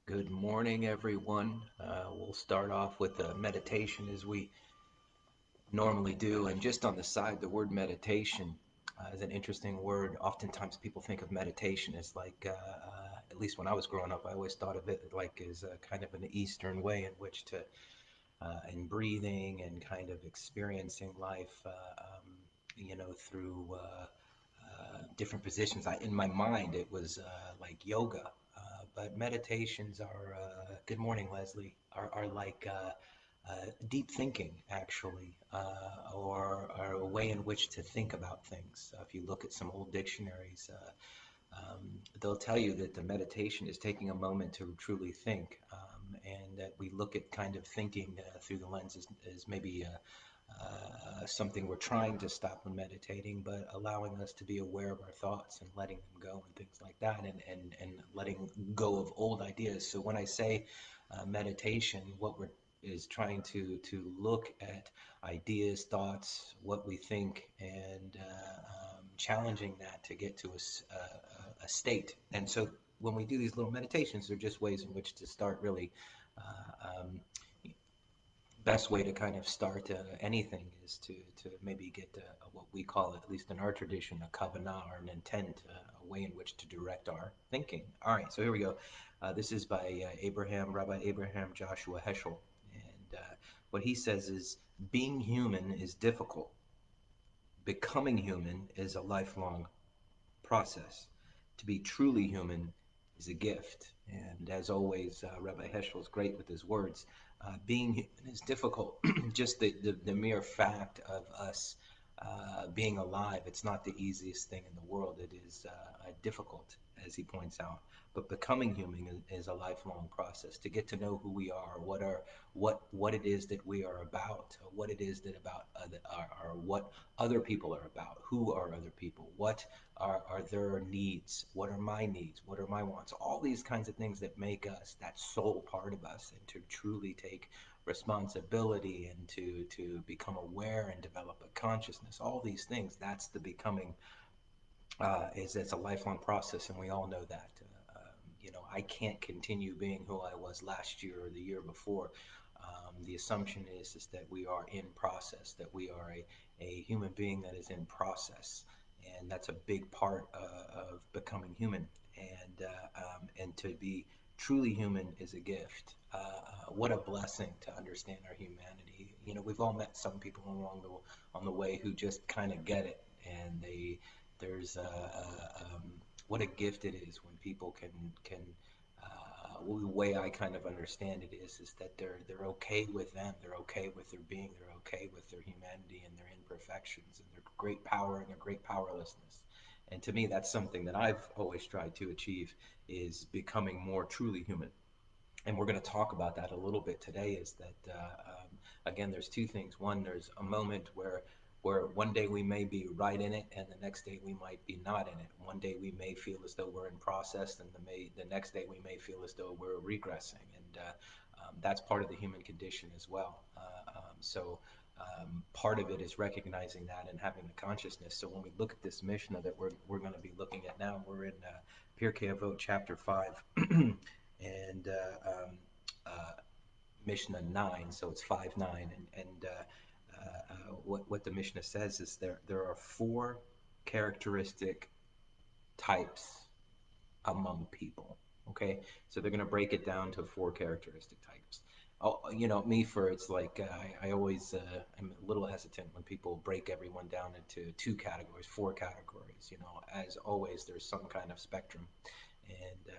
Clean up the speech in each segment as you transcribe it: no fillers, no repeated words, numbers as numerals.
Good morning, everyone. We'll start off with a meditation as we normally do. And just on the side, the word meditation is an interesting word. Oftentimes, people think of meditation as at least when I was growing up, I always thought of it like as a kind of an Eastern way in which in breathing and kind of experiencing life, through different positions. In my mind, it was like yoga, but meditations are. Good morning, Leslie. Are like deep thinking, actually, or a way in which to think about things. If you look at some old dictionaries, they'll tell you that the meditation is taking a moment to truly think, and that we look at kind of thinking through the lens as maybe something we're trying to stop when meditating, but allowing us to be aware of our thoughts and letting them go and things like that, and letting go of old ideas. So when I say meditation, what we're is trying to look at ideas, thoughts, what we think, and challenging that to get to a state. And so when we do these little meditations, they're just ways in which to start really. Best way to kind of start anything is to maybe get what we call, at least in our tradition, a kavanah, or an intent, a way in which to direct our thinking. All right, so here we go. This is by Rabbi Abraham Joshua Heschel. And what he says is, being human is difficult. Becoming human is a lifelong process. To be truly human is a gift. And as always, Rabbi Heschel is great with his words. Being human is difficult. Just the mere fact of us being alive, it's not the easiest thing in the world. It is difficult, as he points out. But becoming human is a lifelong process. To get to know who we are, what it is that we are about, what it is that about what other people are about, who are other people, what are their needs, what are my needs, what are my wants, all these kinds of things that make us that soul part of us, and to truly take responsibility and to become aware and develop a consciousness, all these things, that's the becoming. It's a lifelong process, and we all know that. I can't continue being who I was last year or the year before. The assumption is that we are in process, that we are a human being that is in process, and that's a big part of becoming human. And to be truly human is a gift. What a blessing to understand our humanity. We've all met some people on the way who just kind of get it, and there's what a gift it is when people can the way I kind of understand it is that they're okay with them, they're okay with their being, they're okay with their humanity and their imperfections and their great power and their great powerlessness. And to me, that's something that I've always tried to achieve, is becoming more truly human. And we're going to talk about that a little bit today. Is that again, there's two things. One, there's a moment where one day we may be right in it, and the next day we might be not in it. One day we may feel as though we're in process, and the next day we may feel as though we're regressing, and that's part of the human condition as well. Part of it is recognizing that and having the consciousness. So when we look at this Mishnah that we're going to be looking at now, we're in Pirkei Avot chapter 5, and Mishnah 9, so it's 5:9, what the Mishnah says is there are four characteristic types among people. Okay, so they're going to break it down to four characteristic types. Oh, me, for it's like I always am a little hesitant when people break everyone down into two categories, four categories. As always, there's some kind of spectrum, and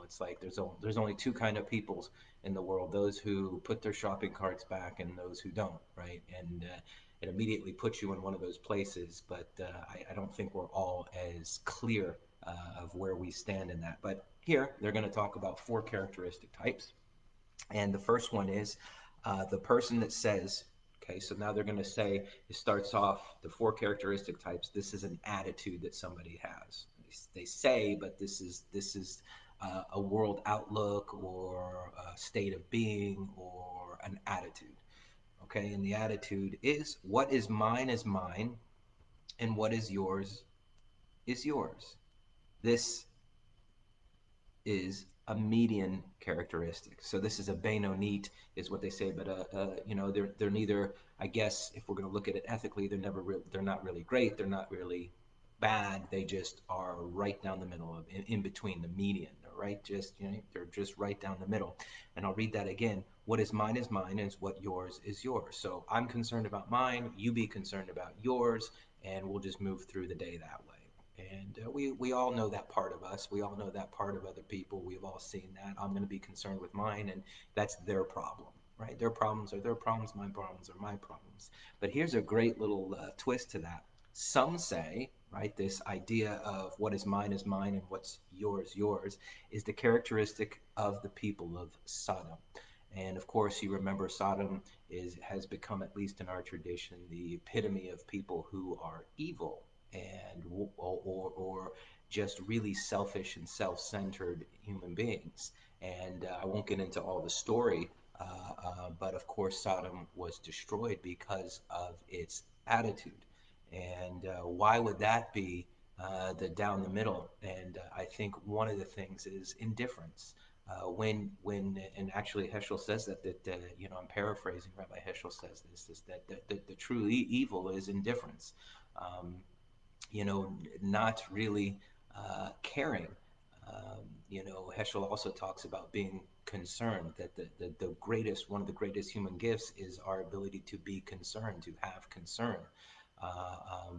it's like there's only two kind of peoples in the world: those who put their shopping carts back and those who don't, right? And it immediately puts you in one of those places, but I don't think we're all as clear of where we stand in that. But here they're going to talk about four characteristic types, and the first one is the person that says, okay, so now they're going to say, it starts off the four characteristic types. This is an attitude that somebody has. They say, but this is a world outlook, or a state of being, or an attitude. Okay, and the attitude is, what is mine, and what is yours is yours. This is a median characteristic. So this is a Benonit, is what they say, but they're neither. I guess if we're going to look at it ethically, they're not really great. They're not really bad. They just are right down the middle of in between the median, right? They're just right down the middle. And I'll read that again. What is mine, and what yours is yours. So I'm concerned about mine. You be concerned about yours, and we'll just move through the day that way. And we all know that part of us. We all know that part of other people. We've all seen that. I'm going to be concerned with mine, and that's their problem, right? Their problems are their problems. My problems are my problems. But here's a great little twist to that. Some say, right, this idea of what is mine and what's yours, is the characteristic of the people of Sodom. And of course, you remember Sodom has become, at least in our tradition, the epitome of people who are evil and or just really selfish and self-centered human beings. And I won't get into all the story, but of course, Sodom was destroyed because of its attitude. And why would that be the down the middle? And I think one of the things is indifference. And actually Heschel says that I'm paraphrasing. Rabbi Heschel says this is that the true evil is indifference. Um, not really caring. Heschel also talks about being concerned, that one of the greatest human gifts is our ability to be concerned, to have concern.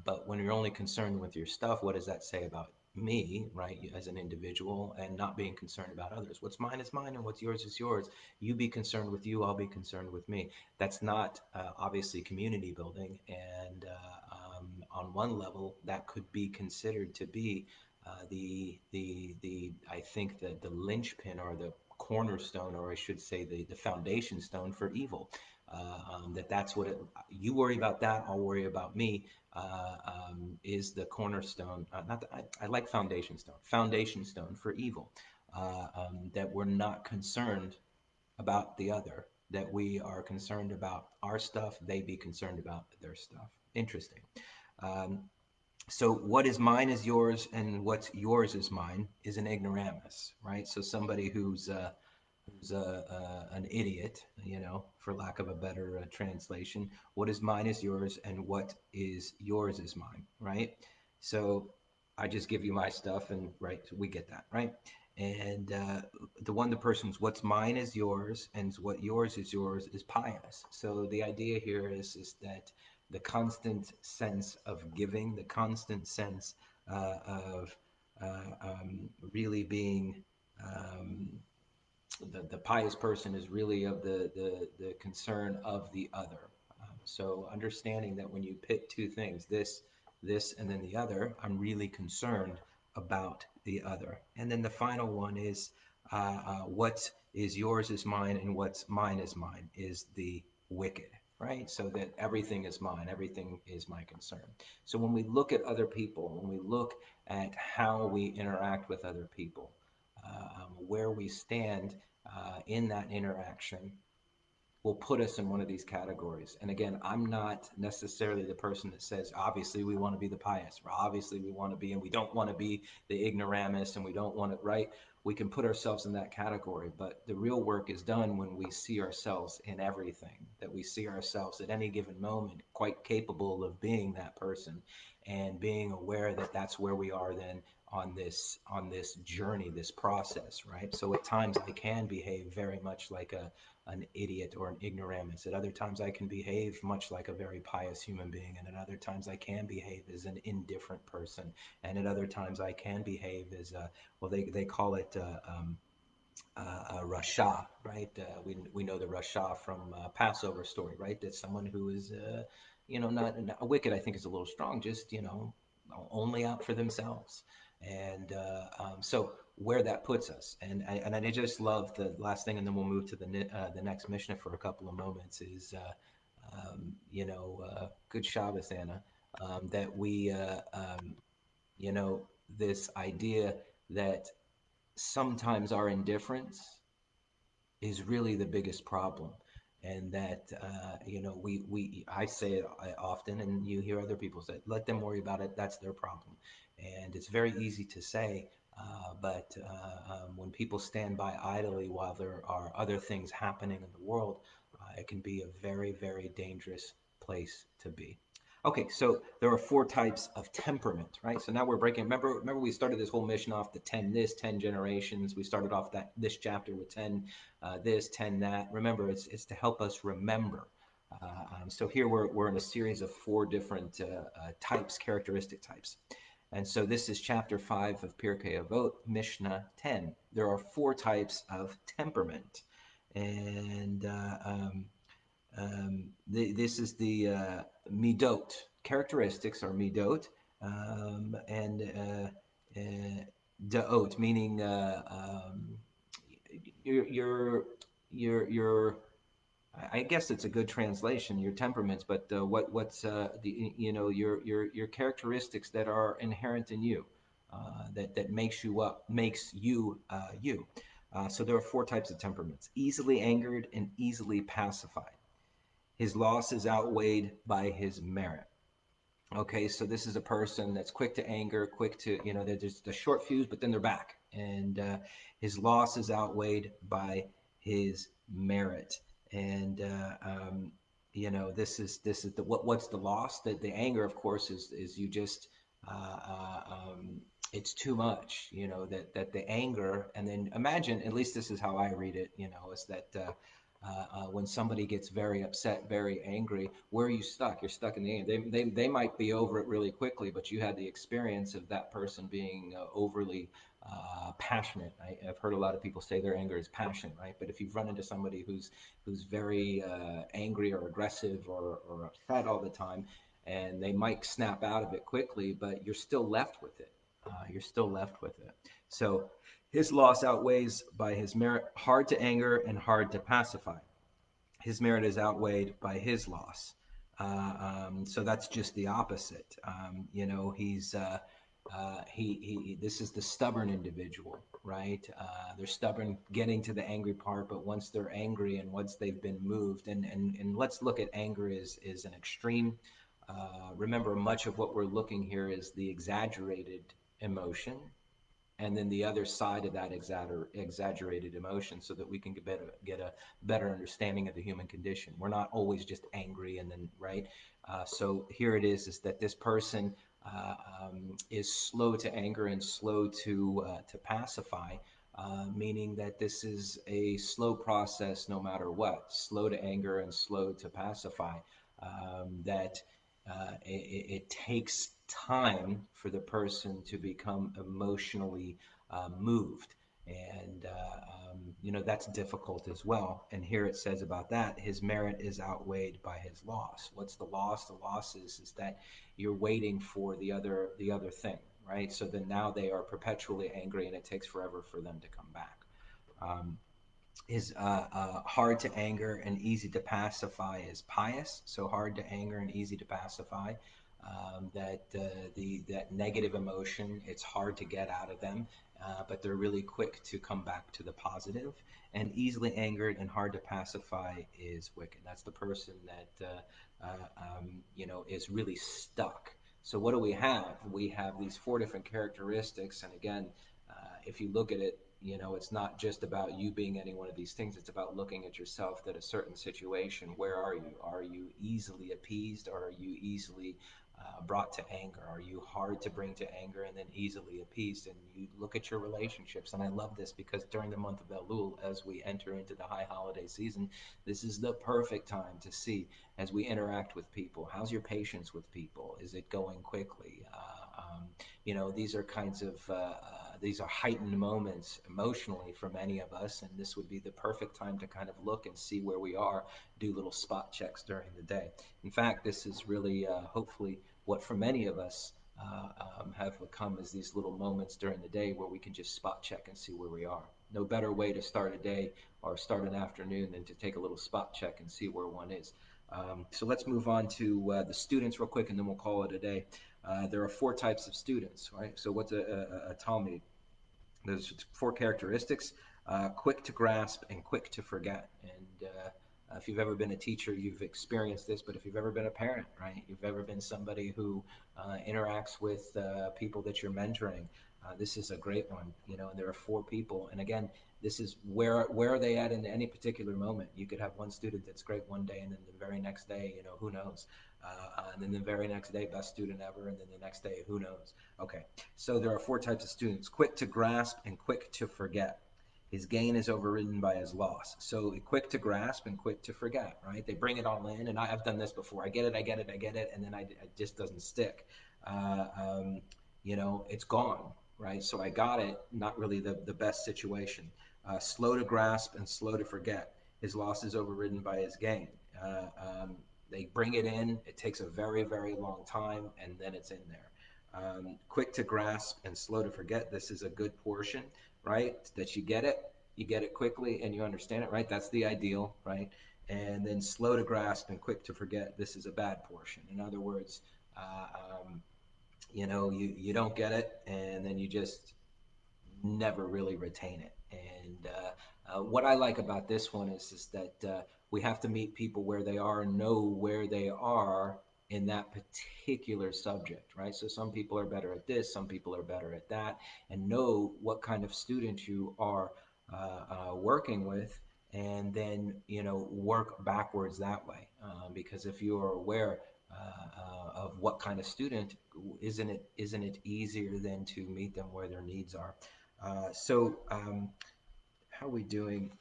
But when you're only concerned with your stuff, what does that say about me, right, as an individual, and not being concerned about others? What's mine is mine, and what's yours is yours. You be concerned with you, I'll be concerned with me. That's not obviously community building, and on one level, that could be considered to be the I think the linchpin, or the cornerstone, or I should say the foundation stone for evil. That's what you worry about. That I'll worry about me. Is the cornerstone. Not the, I like foundation stone for evil. That we're not concerned about the other. That we are concerned about our stuff. They be concerned about their stuff. Interesting. Um, so what is mine is yours, and what's yours is mine is an ignoramus, right? So somebody who's an idiot, for lack of a better translation. What is mine is yours, and what is yours is mine, right? So I just give you my stuff, and right, so we get that, right? And the person's what's mine is yours, and what yours is pious. So the idea here is that the constant sense of giving, the constant sense of really being. The pious person is really of the concern of the other. So understanding that when you pit two things, this, and then the other, I'm really concerned about the other. And then the final one is what is yours is mine, and what's mine is the wicked, right? So that everything is mine, everything is my concern. So when we look at other people, when we look at how we interact with other people, where we stand in that interaction will put us in one of these categories. And again, I'm not necessarily the person that says, obviously, we want to be the pious, or obviously, we want to be, and we don't want to be the ignoramus, and we don't want to, right? We can put ourselves in that category, but the real work is done when we see ourselves in everything, that we see ourselves at any given moment quite capable of being that person, and being aware that that's where we are then on this journey, this process, right? So at times I can behave very much like an idiot or an ignoramus. At other times I can behave much like a very pious human being, and at other times I can behave as an indifferent person, and at other times I can behave as they call it Rasha, right? We know the Rasha from Passover story, right? That's someone who is, not wicked. I think is a little strong. Just only out for themselves, and so where that puts us, and I just love the last thing, and then we'll move to the next Mishnah for a couple of moments. Is good Shabbos, Anna. That we, this idea that sometimes our indifference is really the biggest problem, and that we I say it often, and you hear other people say, let them worry about it, that's their problem. And it's very easy to say, But when people stand by idly while there are other things happening in the world, it can be a very, very dangerous place to be. Okay, so there are four types of temperament, right? So now we're breaking. Remember, we started this whole mission off the 10 this, 10 generations. We started off this chapter with 10 this, 10 that. Remember, it's to help us remember. So here we're in a series of four different types, characteristic types. And so this is chapter 5 of Pirkei Avot, Mishnah 10. There are four types of temperament. And this is the midot. Characteristics are midot. And daot, meaning your, your I guess it's a good translation, your temperaments, but what's the your characteristics that are inherent in you, that makes you you. So there are four types of temperaments: easily angered and easily pacified. His loss is outweighed by his merit. Okay, so this is a person that's quick to anger, quick to, they're just a short fuse, but then they're back. And his loss is outweighed by his merit. And this is what's the loss? That the anger, of course, is you just uh, uh, um, it's too much. That the anger, and then imagine, at least this is how I read it. Is that when somebody gets very upset, very angry, where are you stuck? You're stuck in the anger. They might be over it really quickly, but you had the experience of that person being overly passionate. I've heard a lot of people say their anger is passion, right? But if you've run into somebody who's very angry or aggressive or upset all the time, and they might snap out of it quickly, but you're still left with it. You're still left with it. So his loss outweighs by his merit, hard to anger and hard to pacify. His merit is outweighed by his loss. So that's just the opposite. He's this is the stubborn individual, right? They're stubborn getting to the angry part, but once they're angry and once they've been moved, and let's look at anger is an extreme. Remember, much of what we're looking here is the exaggerated emotion, and then the other side of that exaggerated emotion, so that we can get a better understanding of the human condition. We're not always just angry and then right. So here it is that this person is slow to anger and slow to pacify, meaning that this is a slow process no matter what. Slow to anger and slow to pacify. That it takes time for the person to become emotionally moved. And, that's difficult as well. And here it says about that, his merit is outweighed by his loss. What's the loss? The loss is that you're waiting for the other thing, right? So then now they are perpetually angry and it takes forever for them to come back. Um, is hard to anger and easy to pacify is pious. So hard to anger and easy to pacify. That negative emotion, it's hard to get out of them, but they're really quick to come back to the positive. And easily angered and hard to pacify is wicked. That's the person that is really stuck. So what do we have? We have these four different characteristics, and again, if you look at it, it's not just about you being any one of these things. It's about looking at yourself at a certain situation. Where are you? Are you easily appeased, or are you easily brought to anger? Are you hard to bring to anger and then easily appeased? And you look at your relationships. And I love this because during the month of Elul, as we enter into the high holiday season, this is the perfect time to see, as we interact with people, how's your patience with people? Is it going quickly? These are kinds of these are heightened moments emotionally for many of us, and this would be the perfect time to kind of look and see where we are, do little spot checks during the day. In fact, this is really hopefully what for many of us have become, is these little moments during the day where we can just spot check and see where we are. No better way to start a day or start an afternoon than to take a little spot check and see where one is. So let's move on to the students real quick, and then we'll call it a day. There are four types of students, right? So what's a Talmud? There's four characteristics: quick to grasp and quick to forget. And if you've ever been a teacher, you've experienced this. But if you've ever been a parent, right, you've ever been somebody who interacts with people that you're mentoring, This is a great one, and there are four people. And again, this is where are they at in any particular moment? You could have one student that's great one day, and then the very next day, who knows? And then the very next day, best student ever, and then the next day, who knows? Okay, so there are four types of students: quick to grasp and quick to forget. His gain is overridden by his loss. So quick to grasp and quick to forget, right? They bring it all in, and I've done this before. I get it, I get it, I get it, and then it just doesn't stick. Uh, um, it's gone, right? So I got it, not really the best situation. Slow to grasp and slow to forget. His loss is overridden by his gain. Uh, um, they bring it in, it takes a very, very long time, and then it's in there. Quick to grasp and slow to forget. This is a good portion, right? That you get it quickly, and you understand it, right? That's the ideal, right? And then slow to grasp and quick to forget. This is a bad portion. In other words, uh, um, you don't get it, and then you just never really retain it. And what I like about this one is that we have to meet people where they are and know where they are in that particular subject, right? So some people are better at this, some people are better at that, and know what kind of student you are working with, and then work backwards that way. Because if you are aware of what kind of student, isn't it easier then to meet them where their needs are? How are we doing?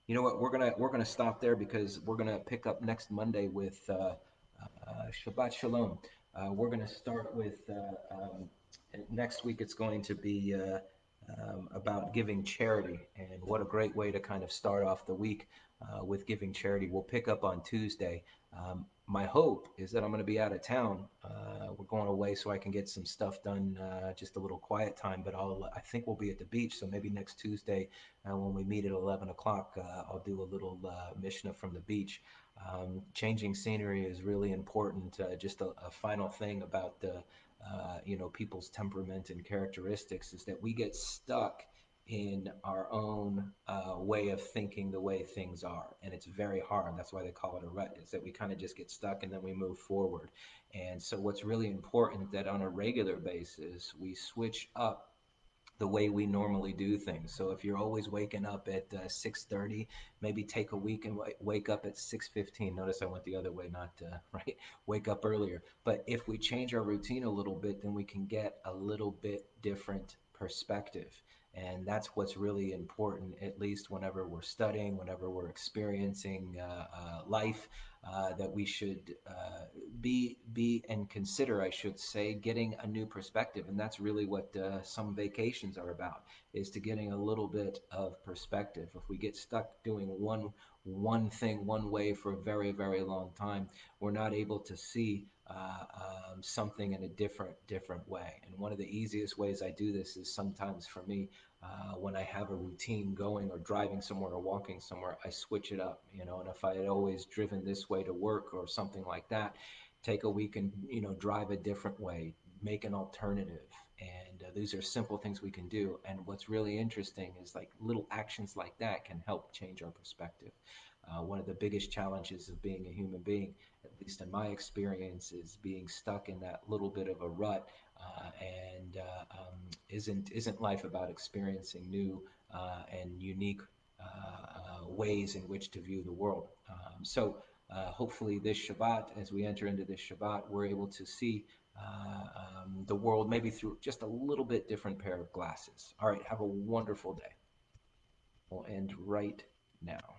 You know what? We're gonna stop there because we're gonna pick up next Monday with Shabbat Shalom. We're gonna start with next week. It's going to be about giving charity, and what a great way to kind of start off the week with giving charity. We'll pick up on Tuesday. My hope is that I'm going to be out of town. We're going away so I can get some stuff done, just a little quiet time. But I think we'll be at the beach, so maybe next Tuesday when we meet at 11 o'clock, I'll do a little Mishnah from the beach. Changing scenery is really important. Just a final thing about people's temperament and characteristics is that we get stuck in our own way of thinking the way things are, and it's very hard. That's why they call it a rut, is that we kind of just get stuck and then we move forward. And so what's really important that on a regular basis we switch up the way we normally do things. So if you're always waking up at 6:30, maybe take a week and wake up at 6:15. Notice I went the other way, not right. Wake up earlier. But if we change our routine a little bit, then we can get a little bit different perspective. And that's what's really important, at least whenever we're studying, whenever we're experiencing life, that we should be and consider, I should say, getting a new perspective. And that's really what some vacations are about, is to getting a little bit of perspective. If we get stuck doing one thing one way for a very, very long time, we're not able to see something in a different way. And one of the easiest ways I do this is sometimes for me, when I have a routine going or driving somewhere or walking somewhere, I switch it up, and if I had always driven this way to work or something like that, take a week and, drive a different way, make an alternative. And these are simple things we can do. And what's really interesting is like little actions like that can help change our perspective. One of the biggest challenges of being a human being, at least in my experience, is being stuck in that little bit of a rut. And isn't life about experiencing new and unique ways in which to view the world? Hopefully this Shabbat, as we enter into this Shabbat, we're able to see the world maybe through just a little bit different pair of glasses. All right, have a wonderful day. We'll end right now.